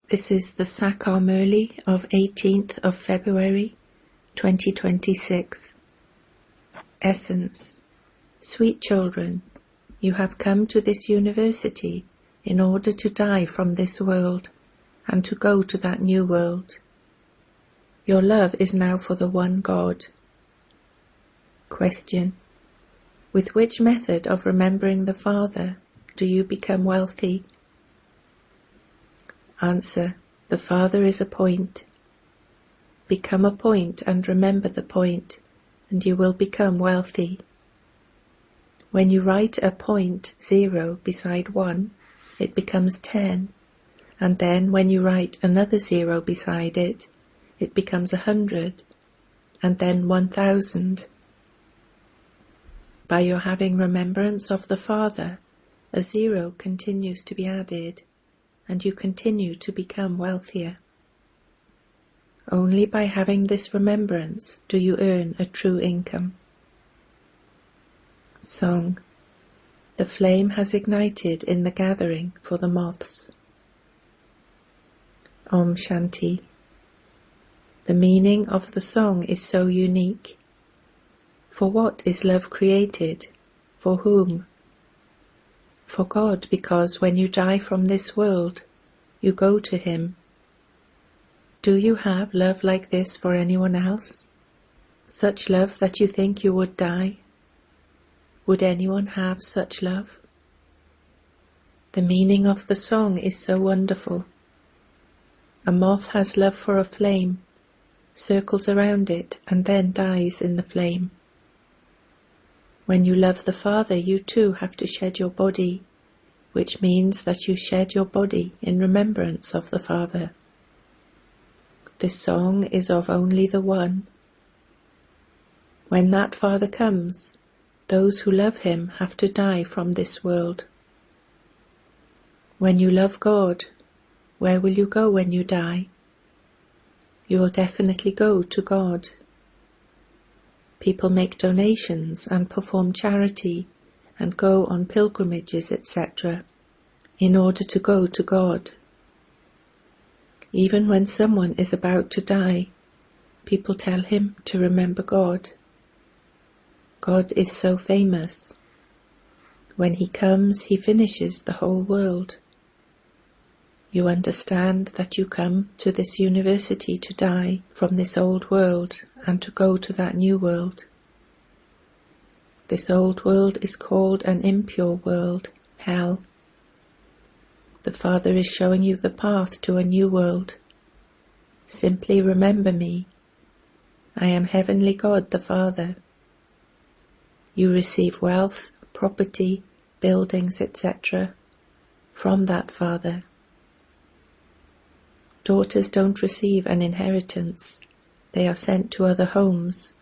This is the Sakar Murli of 18th of February 2026. Essence. Sweet children, you have come to this university in order to die from this world and to go to that new world. Your love is now for the one God. Question. With which method of remembering the Father do you become wealthy? Answer. The Father is a point. Become a point and remember the point, and you will become wealthy. When you write a point 0 beside 1, it becomes 10, and then when you write another 0 beside it, it becomes 100, and then 1000. By your having remembrance of the Father, a 0 continues to be added, and you continue to become wealthier. Only by having this remembrance do you earn a true income. Song. The flame has ignited in the gathering for the moths. Om Shanti. The meaning of the song is so unique. For what is love created? For whom? For God, because when you die from this world, you go to Him. Do you have love like this for anyone else? Such love that you think you would die? Would anyone have such love? The meaning of the song is so wonderful. A moth has love for a flame, circles around it, and then dies in the flame. When you love the Father, you too have to shed your body, which means that you shed your body in remembrance of the Father. This song is of only the one. When that Father comes, those who love Him have to die from this world. When you love God, where will you go when you die? You will definitely go to God. People make donations and perform charity and go on pilgrimages, etc., in order to go to God. Even when someone is about to die, people tell him to remember God. God is so famous. When He comes, He finishes the whole world. You understand that you come to this university to die from this old world and to go to that new world. This old world is called an impure world, hell. The Father is showing you the path to a new world. Simply remember me. I am Heavenly God the Father. You receive wealth, property, buildings, etc. from that Father. Daughters don't receive an inheritance. They are sent to other homes,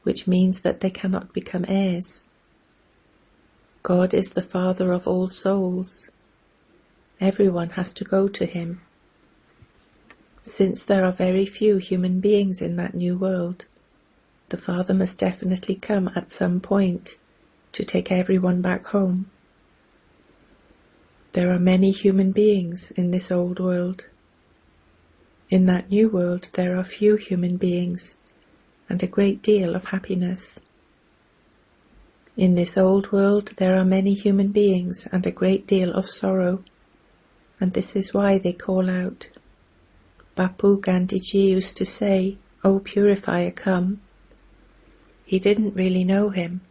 which means that they cannot become heirs. God is the Father of all souls. Everyone has to go to Him. Since there are very few human beings in that new world, the Father must definitely come at some point to take everyone back home. There are many human beings in this old world. In that new world there are few human beings and a great deal of happiness. In this old world there are many human beings and a great deal of sorrow, and this is why they call out. Bapu Gandhiji used to say, "O purifier, come." He didn't really know Him.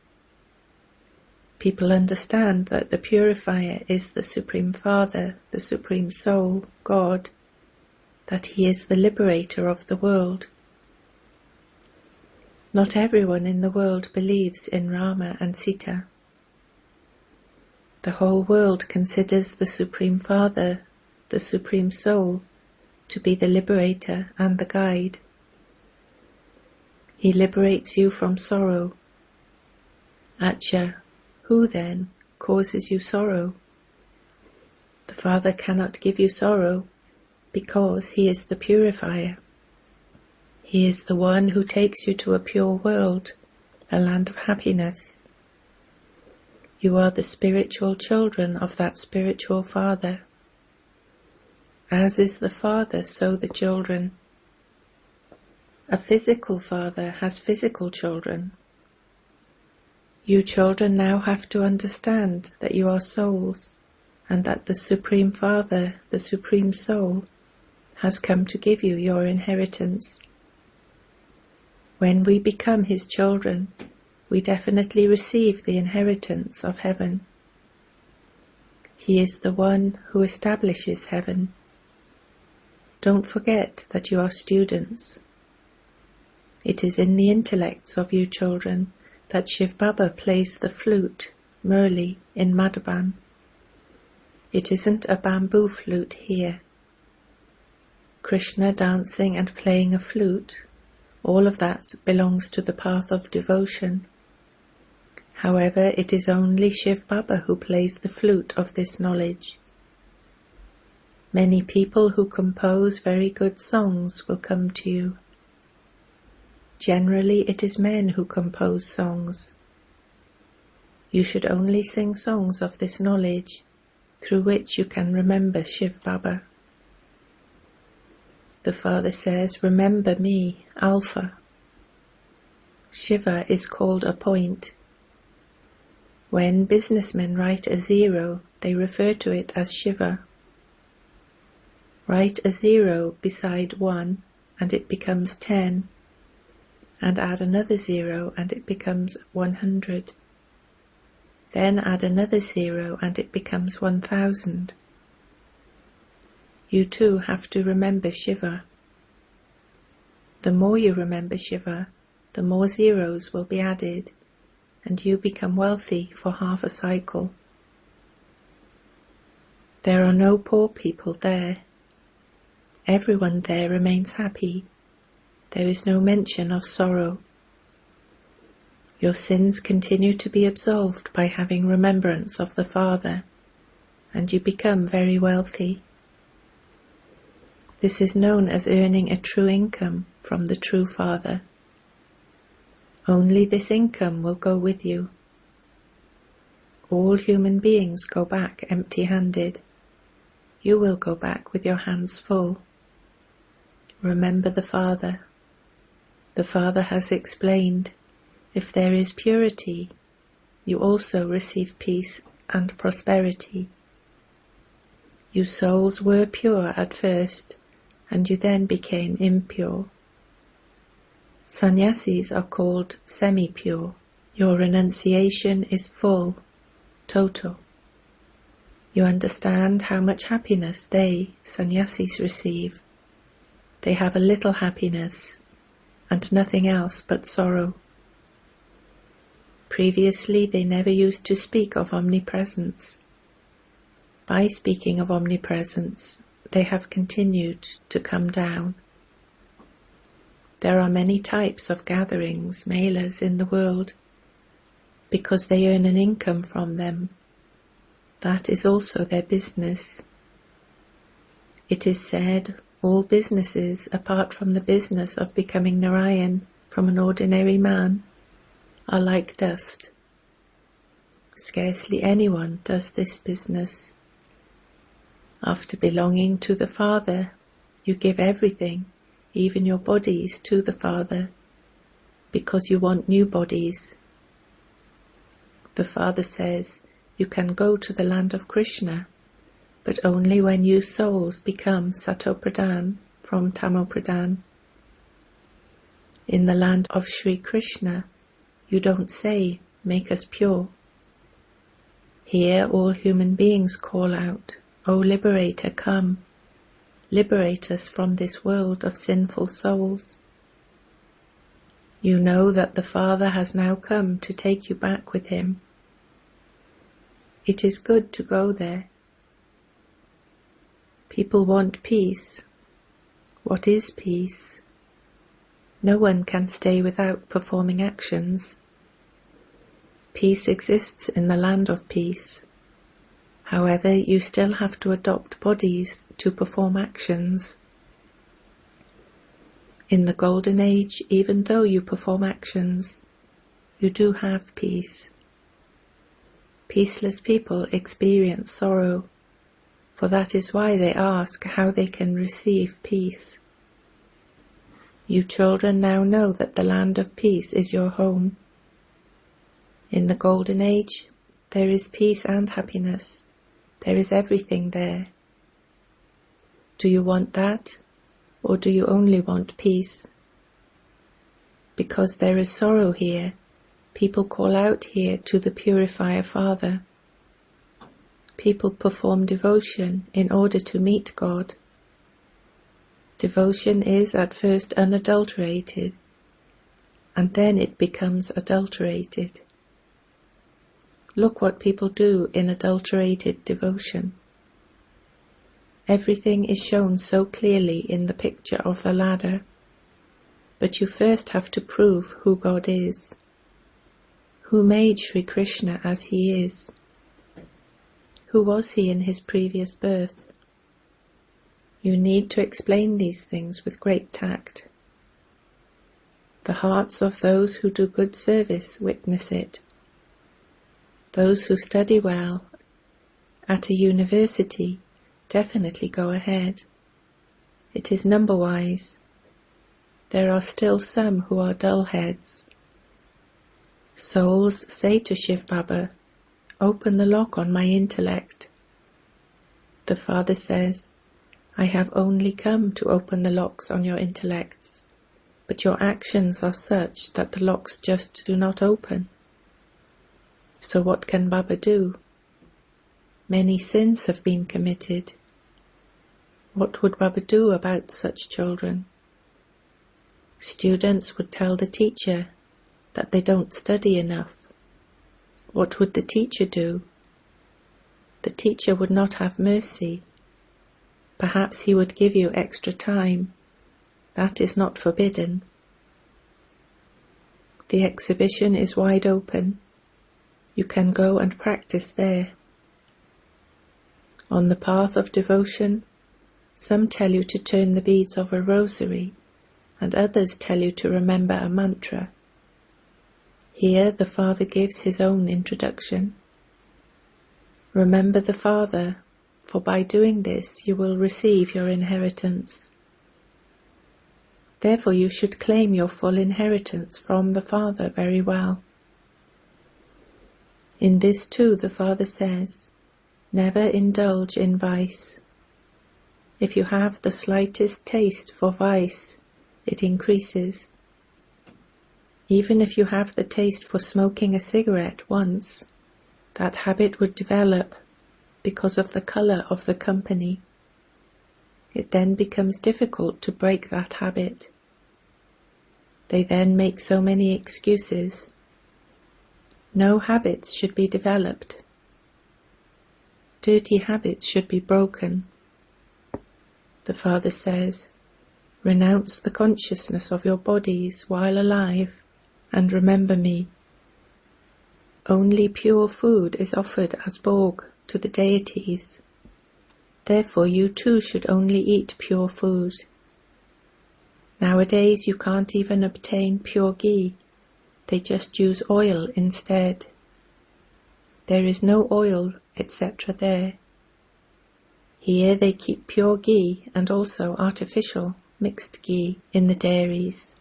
People understand that the purifier is the Supreme Father, the Supreme Soul, God, that He is the liberator of the world. Not everyone in the world believes in Rama and Sita. The whole world considers the Supreme Father, the Supreme Soul, to be the liberator and the guide. He liberates you from sorrow. Acha, who then causes you sorrow? The Father cannot give you sorrow because He is the purifier. He is the one who takes you to a pure world, a land of happiness. You are the spiritual children of that spiritual Father. As is the father, so the children. A physical father has physical children. You children now have to understand that you are souls, and that the Supreme Father, the Supreme Soul, has come to give you your inheritance. When we become his children, we definitely receive the inheritance of heaven. He is the one who establishes heaven. Don't forget that you are students. It is in the intellects of you children that Shiv Baba plays the flute, Murli, in Madhuban. It isn't a bamboo flute here. Krishna dancing and playing a flute, all of that belongs to the path of devotion. However, it is only Shiv Baba who plays the flute of this knowledge. Many people who compose very good songs will come to you. Generally, it is men who compose songs. You should only sing songs of this knowledge, through which you can remember Shiv Baba. The Father says, remember me, Alpha. Shiva is called a point. When businessmen write a 0, they refer to it as Shiva. Write a 0 beside 1 and it becomes 10, and add another 0 and it becomes 100. Then add another 0 and it becomes 1000. You too have to remember Shiva. The more you remember Shiva, the more zeros will be added, and you become wealthy for half a cycle. There are no poor people there. Everyone there remains happy. There is no mention of sorrow. Your sins continue to be absolved by having remembrance of the Father, and you become very wealthy. This is known as earning a true income from the true Father. Only this income will go with you. All human beings go back empty-handed. You will go back with your hands full. Remember the Father. The Father has explained, if there is purity, you also receive peace and prosperity. You souls were pure at first, and you then became impure. Sannyasis are called semi-pure. Your renunciation is full, total. You understand how much happiness they, sannyasis, receive. They have a little happiness, and nothing else but sorrow. Previously they never used to speak of omnipresence. By speaking of omnipresence, they have continued to come down. There are many types of gatherings, melas, in the world, because they earn an income from them. That is also their business. It is said, all businesses, apart from the business of becoming Narayan from an ordinary man, are like dust. Scarcely anyone does this business. After belonging to the Father, you give everything, even your bodies, to the Father, because you want new bodies. The Father says, you can go to the land of Krishna, but only when you souls become Sato-Pradhan from Tamo-Pradhan. In the land of Sri Krishna, you don't say, make us pure. Here all human beings call out, O Liberator, come. Liberate us from this world of sinful souls. You know that the Father has now come to take you back with him. It is good to go there. People want peace. What is peace? No one can stay without performing actions. Peace exists in the land of peace. However, you still have to adopt bodies to perform actions. In the Golden Age, even though you perform actions, you do have peace. Peaceless people experience sorrow, for that is why they ask how they can receive peace. You children now know that the land of peace is your home. In the Golden Age, there is peace and happiness. There is everything there. Do you want that, or do you only want peace? Because there is sorrow here, people call out here to the Purifier Father. People perform devotion in order to meet God. Devotion is at first unadulterated, and then it becomes adulterated. Look what people do in adulterated devotion. Everything is shown so clearly in the picture of the ladder, but you first have to prove who God is. Who made Sri Krishna as he is? Who was he in his previous birth? You need to explain these things with great tact. The hearts of those who do good service witness it. Those who study well at a university definitely go ahead. It is number-wise. There are still some who are dull-heads. Souls say to Shiv Baba, "Open the lock on my intellect." The Father says, "I have only come to open the locks on your intellects, but your actions are such that the locks just do not open." So what can Baba do? Many sins have been committed. What would Baba do about such children? Students would tell the teacher that they don't study enough. What would the teacher do? The teacher would not have mercy. Perhaps he would give you extra time. That is not forbidden. The exhibition is wide open. You can go and practice there. On the path of devotion, some tell you to turn the beads of a rosary, and others tell you to remember a mantra. Here the Father gives his own introduction. Remember the Father, for by doing this you will receive your inheritance. Therefore you should claim your full inheritance from the Father very well. In this too the Father says, never indulge in vice. If you have the slightest taste for vice, it increases. Even if you have the taste for smoking a cigarette once, that habit would develop because of the colour of the company. It then becomes difficult to break that habit. They then make so many excuses. No habits should be developed. Dirty habits should be broken. The Father says, renounce the consciousness of your bodies while alive and remember me. Only pure food is offered as bhog to the deities. Therefore you too should only eat pure food. Nowadays you can't even obtain pure ghee. They just use oil instead. There is no oil, etc. there. Here they keep pure ghee and also artificial, mixed ghee in the dairies.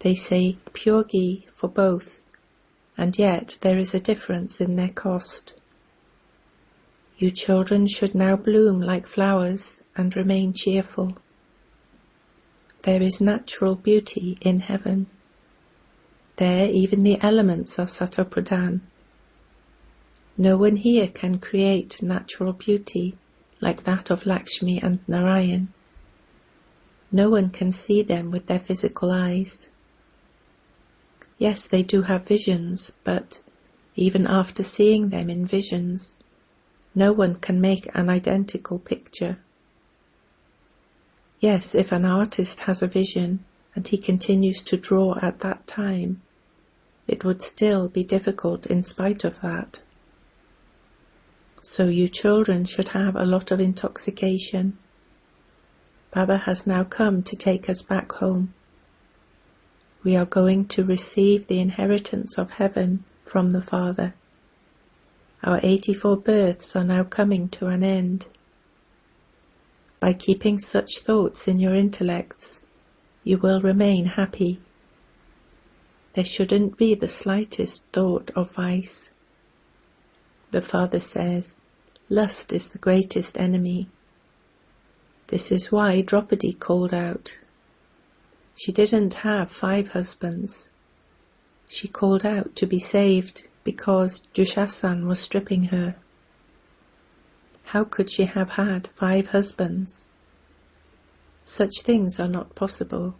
They say pure ghee for both, and yet there is a difference in their cost. You children should now bloom like flowers and remain cheerful. There is natural beauty in heaven. There even the elements are Satopradhan. No one here can create natural beauty like that of Lakshmi and Narayan. No one can see them with their physical eyes. Yes, they do have visions, but even after seeing them in visions, no one can make an identical picture. Yes, if an artist has a vision and he continues to draw at that time, it would still be difficult in spite of that. So you children should have a lot of intoxication. Baba has now come to take us back home. We are going to receive the inheritance of heaven from the Father. Our 84 births are now coming to an end. By keeping such thoughts in your intellects, you will remain happy. There shouldn't be the slightest thought of vice. The Father says, lust is the greatest enemy. This is why Draupadi called out. She didn't have 5 husbands. She called out to be saved because Dushasana was stripping her. How could she have had 5 husbands? Such things are not possible.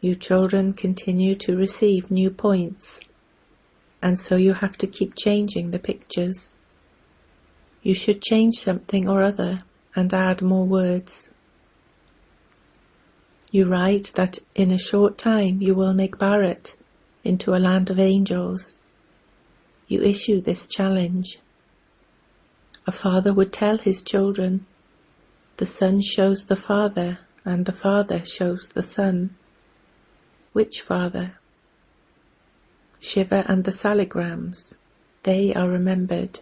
You children continue to receive new points, and so you have to keep changing the pictures. You should change something or other and add more words. You write that in a short time you will make Bharat into a land of angels. You issue this challenge. A father would tell his children, the son shows the father and the father shows the son. Which father? Shiva and the Saligrams, they are remembered.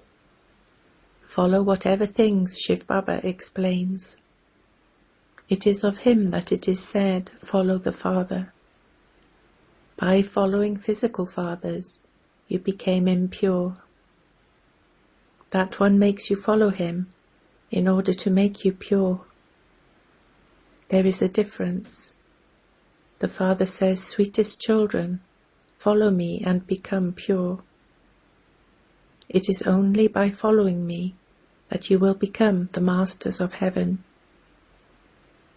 Follow whatever things Shiv Baba explains. It is of him that it is said, follow the Father. By following physical fathers, you became impure. That one makes you follow him in order to make you pure. There is a difference. The Father says, sweetest children, follow me and become pure. It is only by following me that you will become the masters of heaven.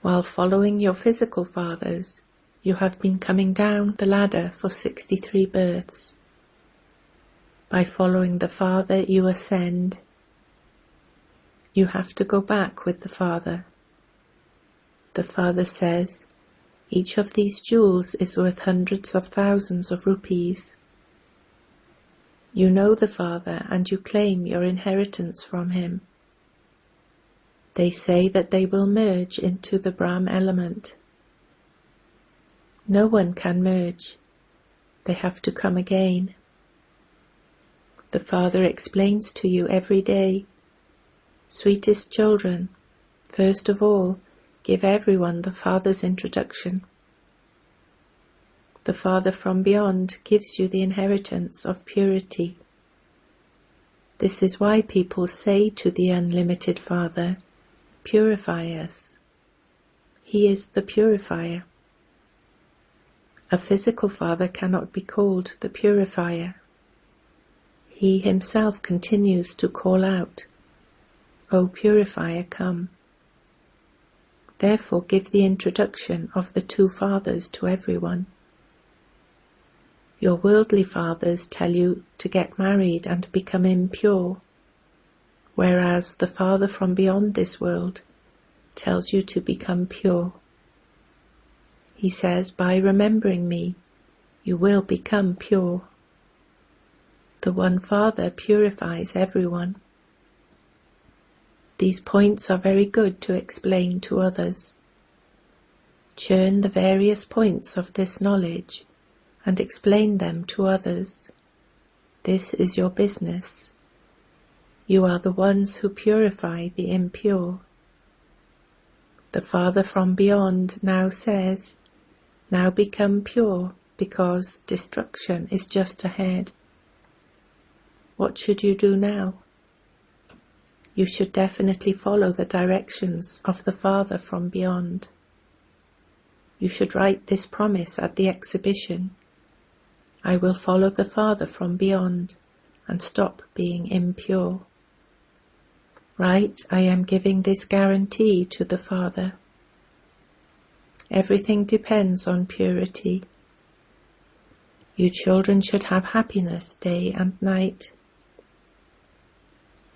While following your physical fathers, you have been coming down the ladder for 63 births. By following the Father, you ascend. You have to go back with the Father. The Father says, each of these jewels is worth hundreds of thousands of rupees. You know the Father and you claim your inheritance from him. They say that they will merge into the Brahm element. No one can merge. They have to come again. The Father explains to you every day, sweetest children, first of all, give everyone the Father's introduction. The Father from beyond gives you the inheritance of purity. This is why people say to the unlimited Father, purify us. He is the purifier. A physical father cannot be called the purifier. He himself continues to call out, O purifier, come. Therefore give the introduction of the 2 fathers to everyone. Your worldly fathers tell you to get married and become impure, whereas the Father from beyond this world tells you to become pure. He says, by remembering me, you will become pure. The one Father purifies everyone. These points are very good to explain to others. Churn the various points of this knowledge and explain them to others. This is your business. You are the ones who purify the impure. The Father from beyond now says, now become pure, because destruction is just ahead. What should you do now? You should definitely follow the directions of the Father from beyond. You should write this promise at the exhibition. I will follow the Father from beyond and stop being impure. Right, I am giving this guarantee to the Father. Everything depends on purity. You children should have happiness day and night.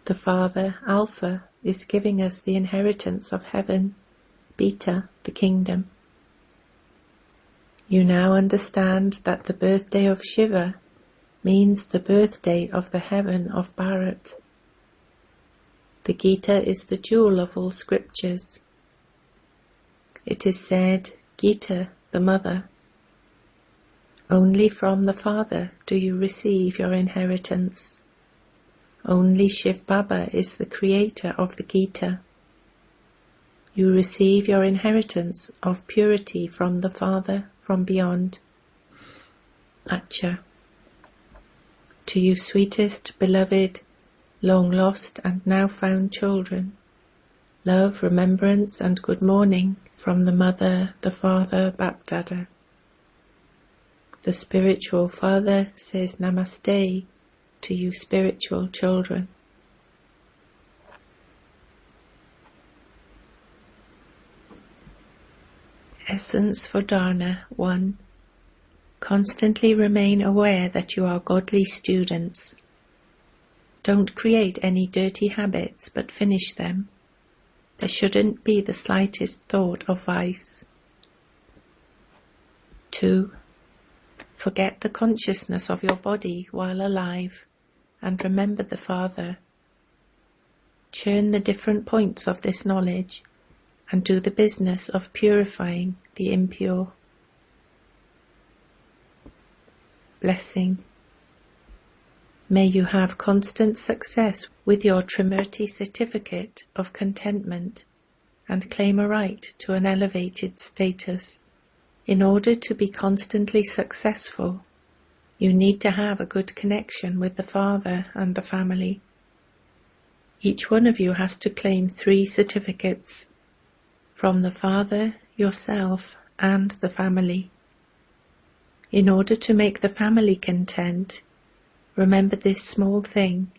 The Father, Alpha, is giving us the inheritance of heaven, Beta, the kingdom. You now understand that the birthday of Shiva means the birthday of the heaven of Bharat. The Gita is the jewel of all scriptures. It is said, Gita, the mother. Only from the Father do you receive your inheritance. Only Shiv Baba is the creator of the Gita. You receive your inheritance of purity from the Father from beyond. Acha. To you sweetest, beloved, long lost and now found children, love, remembrance and good morning from the Mother, the Father, Bapdada. The spiritual Father says Namaste to you spiritual children. Essence for Dharna 1. Constantly remain aware that you are godly students. Don't create any dirty habits, but finish them. There shouldn't be the slightest thought of vice. 2. Forget the consciousness of your body while alive, and remember the Father. Churn the different points of this knowledge, and do the business of purifying the impure. Blessing. May you have constant success with your Trimurti certificate of contentment and claim a right to an elevated status. In order to be constantly successful, you need to have a good connection with the Father and the family. Each one of you has to claim 3 certificates from the Father, yourself, and the family. In order to make the family content, remember this small thing.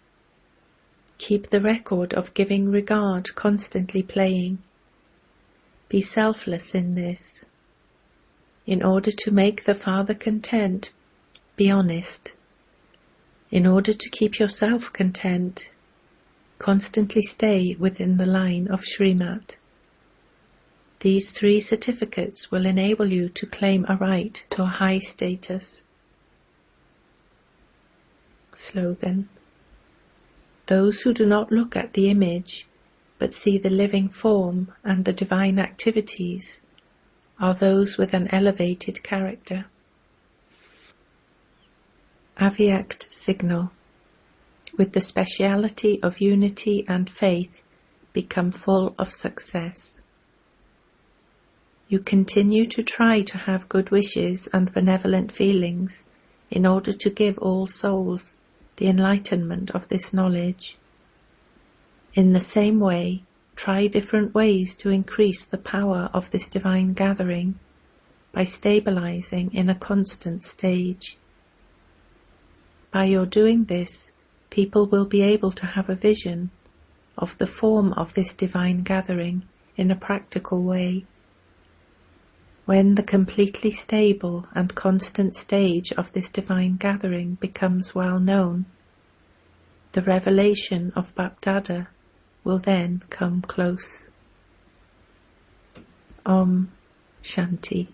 Keep the record of giving regard constantly playing. Be selfless in this. In order to make the Father content, be honest. In order to keep yourself content, constantly stay within the line of Srimat. These 3 certificates will enable you to claim a right to a high status. Slogan. Those who do not look at the image, but see the living form and the divine activities, are those with an elevated character. Avyakt signal. With the speciality of unity and faith, become full of success. You continue to try to have good wishes and benevolent feelings in order to give all souls the enlightenment of this knowledge. In the same way, try different ways to increase the power of this divine gathering by stabilizing in a constant stage. By your doing this, people will be able to have a vision of the form of this divine gathering in a practical way. When the completely stable and constant stage of this divine gathering becomes well known, the revelation of Bapdada will then come close. Om Shanti.